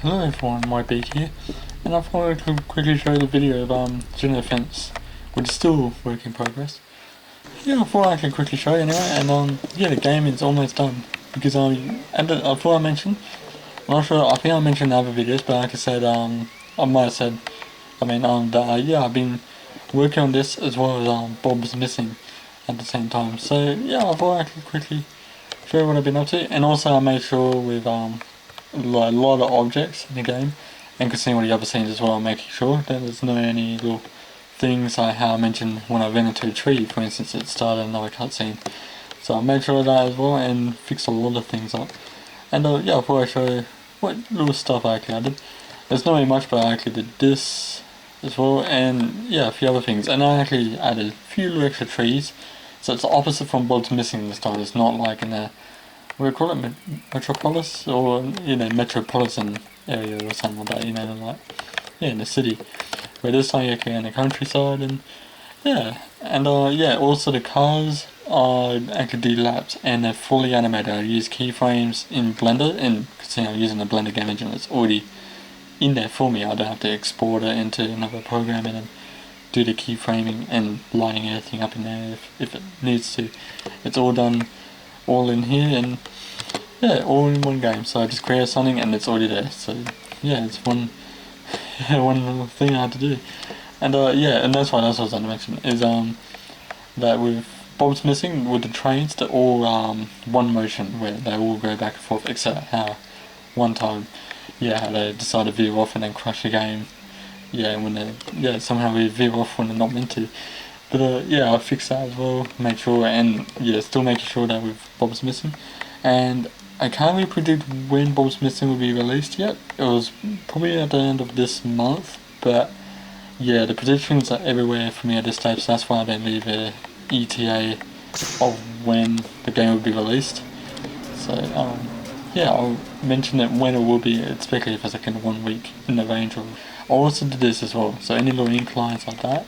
Hello everyone, MyBeak here, and I thought I could quickly show the video of Generate Offence, which is still work in progress. Yeah, I thought I could quickly show you anyway, and yeah, the game is almost done, because I thought I mentioned, I'm not sure, I think I mentioned in other videos, but like I said, I might have said, that yeah, I've been working on this as well as Bob's Missing at the same time, so yeah, I thought I could quickly show you what I've been up to, and also I made sure with a lot of objects in the game, and could see all the other scenes as well, making sure that there's no any little things like how I mentioned when I ran into a tree, for instance, it started another cutscene. So I made sure of that as well and fixed a lot of things up. And yeah, I thought I'd show you what little stuff I actually added. There's not really much, but I actually did this as well, and yeah, a few other things. And I actually added a few little extra trees, so it's the opposite from Bob's Missing this time. It's not like in a, what do you call it, metropolis, or metropolitan area or something like that, like, yeah, in the city. Where this time you're actually in the countryside, and yeah, and yeah, also the cars are actually do laps, and they're fully animated. I use keyframes in Blender, and because I'm using the Blender game engine, it's already in there for me. I don't have to export it into another program and then do the keyframing and lining everything up in there if it needs to. It's all done, all in here, and yeah, all in one game. So I just create something and it's already there. So yeah, it's one little thing I had to do. And yeah, and that's what I was going to mention is that with Bob's Missing, with the trains, they're all one motion where they all go back and forth, except how one time, yeah, how they decide to veer off and then crash the game. Yeah, when they somehow we veer off when they're not meant to. But yeah, I fixed that as well, make sure, and yeah, still making sure that with Bob's Missing. And I can't really predict when Bob's Missing will be released yet. It was probably at the end of this month, but yeah, the predictions are everywhere for me at this stage, so that's why I don't leave a ETA of when the game will be released. So yeah, I'll mention it when it will be, especially if it's like in 1 week in the range of. I also did this as well, so any little inclines like that,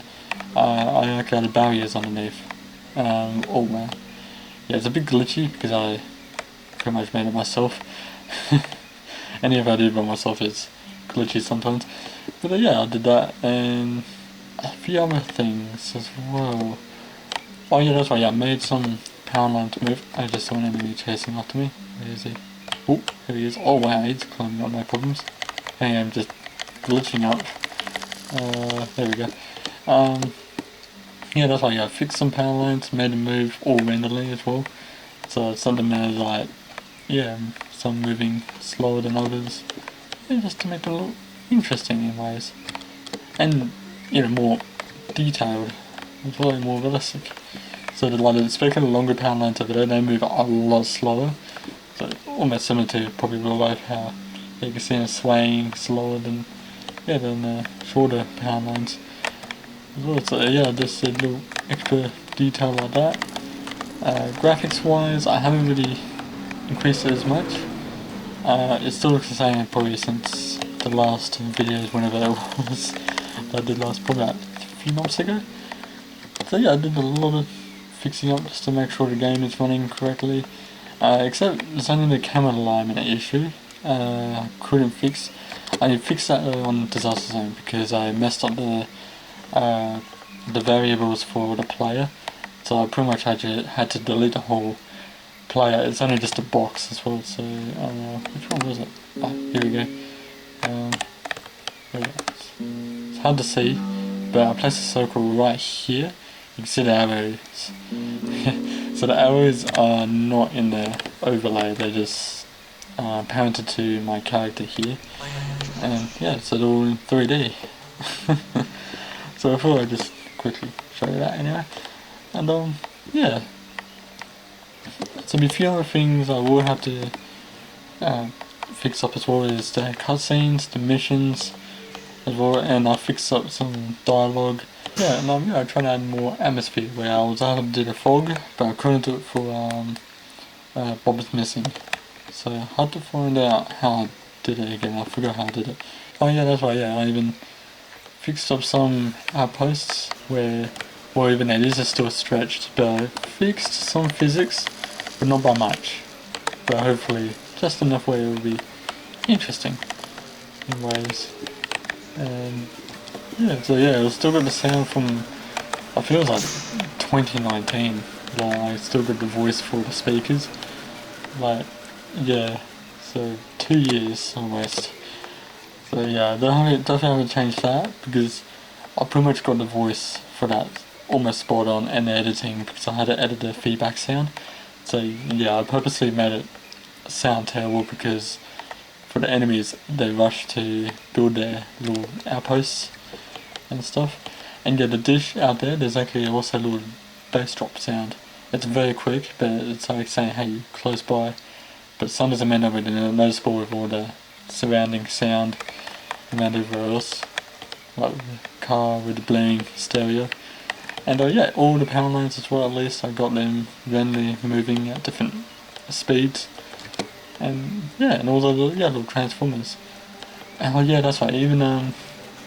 I actually added barriers underneath. Oh man, yeah, it's a bit glitchy because I pretty much made it myself. Any of I do by myself is glitchy sometimes. But yeah, I did that, and a few other things as well. Oh yeah, that's right, yeah, I made some power lines move. I just saw an enemy chasing after me. Where is he? Oh, here he is. Oh wow, he's climbing up, no problems. Hey, I'm just glitching up. There we go. Yeah, that's right, yeah, I fixed some power lines, made them move all randomly as well. So something as like, yeah, some moving slower than others. Yeah, just to make them look interesting in ways. And, more detailed, as well, more realistic. So especially the longer power lines over there, they move a lot slower. So almost similar to probably real life, how you can see them swaying slower than the shorter power lines as well. So yeah, just a little extra detail like that. Graphics wise, I haven't really increased it as much. It still looks the same probably since the last videos, whenever it was that I did last, probably like a few months ago. So yeah, I did a lot of fixing up just to make sure the game is running correctly. Except there's only the camera alignment issue. I couldn't fix. I fixed that on Disaster Zone because I messed up the variables for the player. So I pretty much had to delete the whole player. It's only just a box as well. So which one was it? Oh, here we go. There we go. It's hard to see, but I placed a circle right here. You can see the arrows. So the arrows are not in the overlay, they're just parented to my character here. And yeah, so they're all in 3D. So I thought I'd just quickly show you that anyway. And yeah. So a few other things I will have to fix up as well is the cutscenes, the missions as well, and I fixed up some dialogue. Yeah, and I'm trying to add more atmosphere where I was able to do the fog, but I couldn't do it for Bob's Missing. So I had to find out how I did it again. I forgot how I did it. Oh yeah, that's right, yeah, I even fixed up some outposts where, well, even these are still stretched, but I fixed some physics, but not by much. But hopefully just enough where it will be interesting. in waves. And yeah, so yeah, it was still got the sound from, I feel it was like 2019. Like I still got the voice for the speakers. Like yeah, so 2 years almost. So yeah, definitely haven't changed that because I pretty much got the voice for that almost spot on, and the editing because I had to edit the feedback sound. So yeah, I purposely made it sound terrible because for the enemies they rush to build their little outposts and stuff. And yeah, the dish out there's actually also a little bass drop sound. It's very quick, but it's like saying hey, close by. But some doesn't mean really noticeable with all the surrounding sound around everywhere else. Like the car with the blaring stereo. And yeah, all the power lines as well, at least I got them randomly moving at different speeds. And yeah, and all the little transformers. And yeah, that's right, even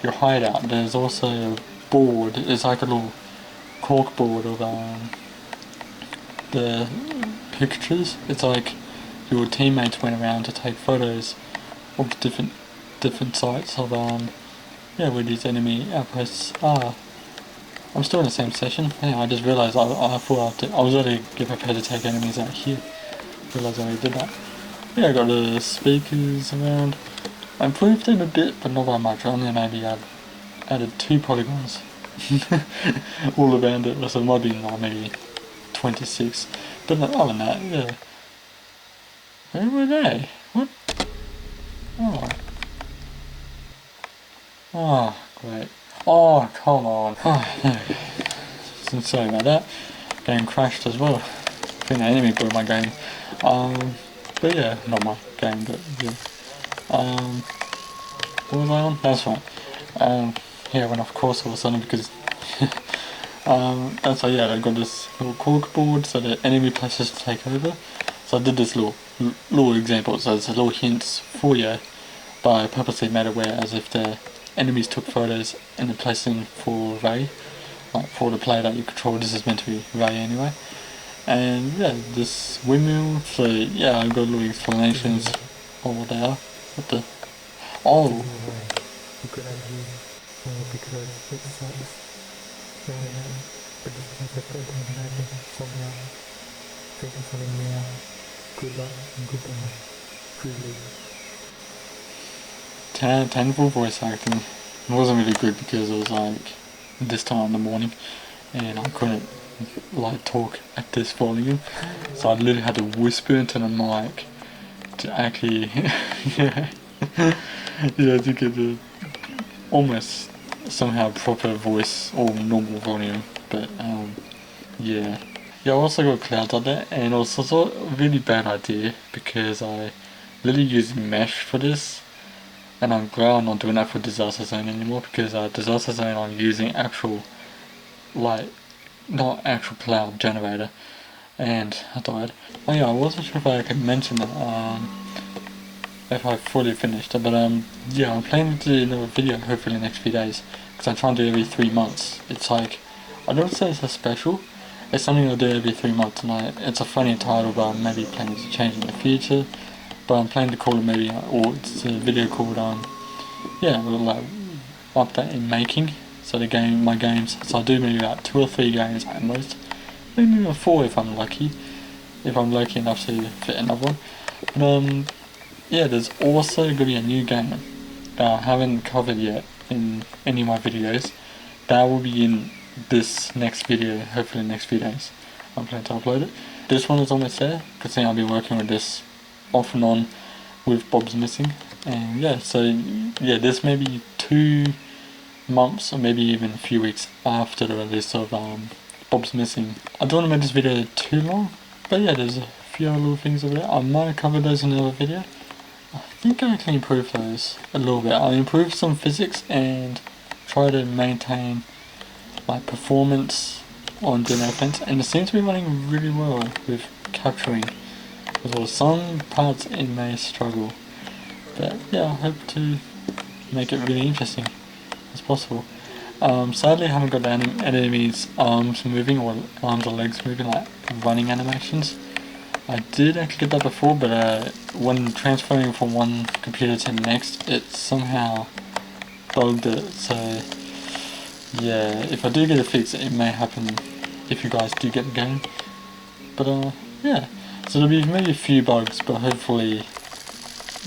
your hideout, there's also a board, it's like a little cork board of the pictures. It's like your teammates went around to take photos of the different sites of yeah, where these enemy outposts are. I'm still in the same session. Anyway, I just realised I thought I was already prepared to take enemies out here. Realised I already did that. Yeah, I got the speakers around. I improved them a bit, but not by much. I only maybe added 2 polygons all around it. So it might be like maybe 26. But other than that, yeah. Where were they? What? Oh. Oh, great. Oh, come on. Oh, yeah. So sorry about that. Game crashed as well. I think the enemy blew my game. But yeah, not my game, but yeah. What was I on? That's right. Yeah, I went off course all of a sudden because that's yeah, I got this little cork board so the enemy places to take over. So I did this little example, so it's a little hints for you, but I purposely made it where as if the enemies took photos and they're placing for Ray, like for the player that you control. This is meant to be Ray anyway. And yeah, this windmill, so yeah, I've got little explanations of what they are. What the? Oh! Tenfold voice acting. It wasn't really good because it was like this time in the morning and I couldn't like talk at this volume, so I literally had to whisper into the mic to actually yeah, yeah, to get the almost somehow proper voice or normal volume. But yeah, I also got clouds out there, and also it's a really bad idea because I literally use mesh for this, and I'm glad I'm not doing that for Disaster Zone anymore because Disaster Zone I'm using actual like not actual cloud generator, and I died. Oh yeah, I wasn't sure if I could mention that if I fully finished it, but yeah, I'm planning to do another video hopefully in the next few days because I'm trying to do every 3 months. It's like, I don't say it's a special, it's something I'll do every 3 months, and it's a funny title, but I'm maybe planning to change it in the future. But I'm planning to call it maybe, or it's a video called yeah, like update in making. So my games, so I do maybe about 2 or 3 games at most, maybe 4 if I'm lucky enough to fit another one. But yeah, there's also going to be a new game that I haven't covered yet in any of my videos. That will be in this next video, hopefully in the next few days. I'm planning to upload it. This one is almost there, because I'll be working with this off and on with Bob's Missing. And yeah, so yeah, this may be 2 months or maybe even a few weeks after the release of Bob's Missing. I don't want to make this video too long, but yeah, there's a few other little things over there. I might cover those in another video. I think I can improve those a little bit. I'll improve some physics and try to maintain like performance on Generate Offence, and it seems to be running really well with capturing as well. Some parts it may struggle, but yeah, I hope to make it really interesting as possible. Sadly I haven't got the enemy's arms moving or arms or legs moving like running animations, I did actually get that before, but when transferring from one computer to the next, it somehow bugged it, so yeah, if I do get it fixed, it may happen if you guys do get the game. But yeah, so there'll be maybe a few bugs, but hopefully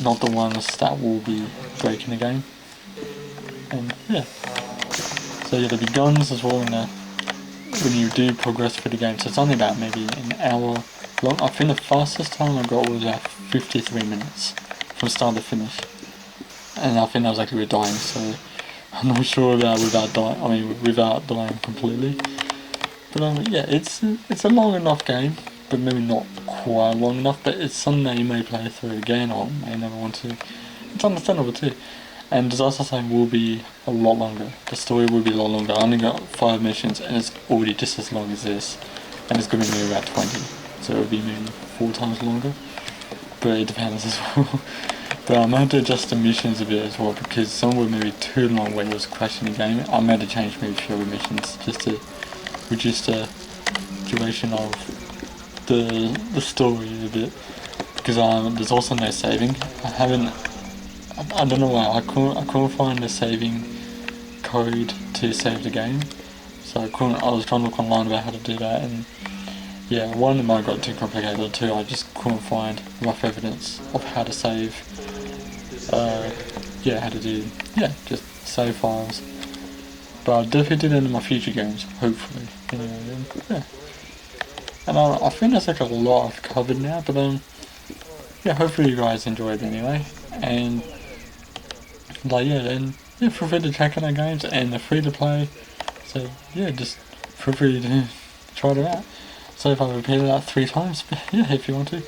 not the ones that will be breaking the game. And yeah, so yeah, there'll be guns as well in there when you do progress through the game. So it's only about maybe an hour long. I think the fastest time I got was about 53 minutes from start to finish, and I think that was actually with dying. So I'm not sure about without dying completely. But yeah, it's a long enough game, but maybe not quite long enough. But it's something that you may play through again or may never want to. It's understandable too. And Disaster Zone will be a lot longer. The story will be a lot longer. I only got 5 missions, and it's already just as long as this. And it's going to be maybe about 20, so it'll be maybe 4 times longer. But it depends as well. But I might have to adjust the missions a bit as well, because some were maybe too long when it was crashing the game. I might have to change maybe a few other missions just to reduce the duration of the story a bit. Because there's also no saving. I don't know why, I couldn't find the saving code to save the game. So I was trying to look online about how to do that, and yeah, one, it might have got too complicated, or two, I just couldn't find rough evidence of how to save, just save files. But I'll definitely do that in my future games, hopefully, anyway, yeah. And I think that's like a lot I've covered now, but yeah, hopefully you guys enjoyed anyway, and feel free to check out our games, and they're free to play, so yeah, just feel free to try them out. So if I repeated that 3 times, yeah, if you want to.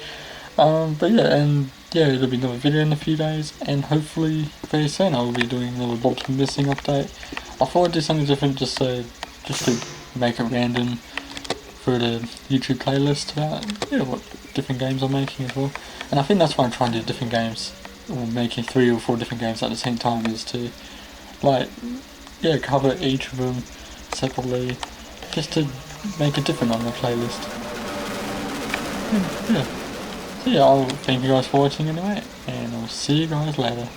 But yeah, and yeah, there'll be another video in a few days, and hopefully very soon I will be doing another Bob's Missing update. I thought I'd do something different just to make it random for the YouTube playlist about what different games I'm making as well. And I think that's why I'm trying to do different games, or making 3 or 4 different games at the same time, is to cover each of them separately, just to make it different on the playlist. Yeah. So yeah, I'll thank you guys for watching anyway, and I'll see you guys later.